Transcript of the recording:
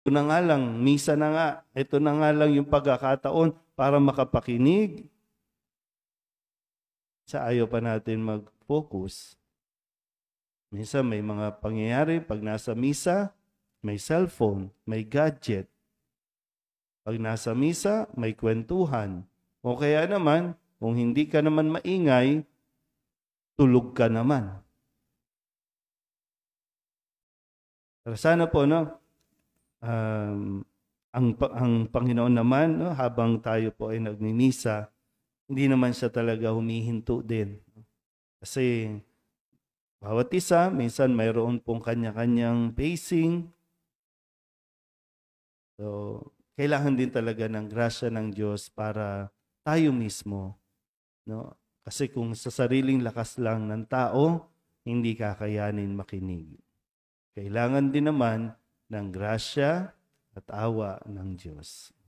Ito na nga lang, misa na nga, ito na nga lang yung pagkakataon para makapakinig. Sa ayaw pa natin mag-focus. Minsan may mga pangyayari pag nasa misa, may cellphone, may gadget. Pag nasa misa, may kwentuhan. O kaya naman, kung hindi ka naman maingay, tulog ka naman. Pero sana po, no, ang Panginoon naman, no, habang tayo po ay nagmimisa, hindi naman siya talaga humihinto din. Kasi bawat isa, minsan mayroon pong kanya-kanyang pacing. So, kailangan din talaga ng grasya ng Diyos para tayo mismo, no? Kasi kung sa sariling lakas lang ng tao, hindi kakayanin makinig. Kailangan din naman ng grasya at awa ng Diyos.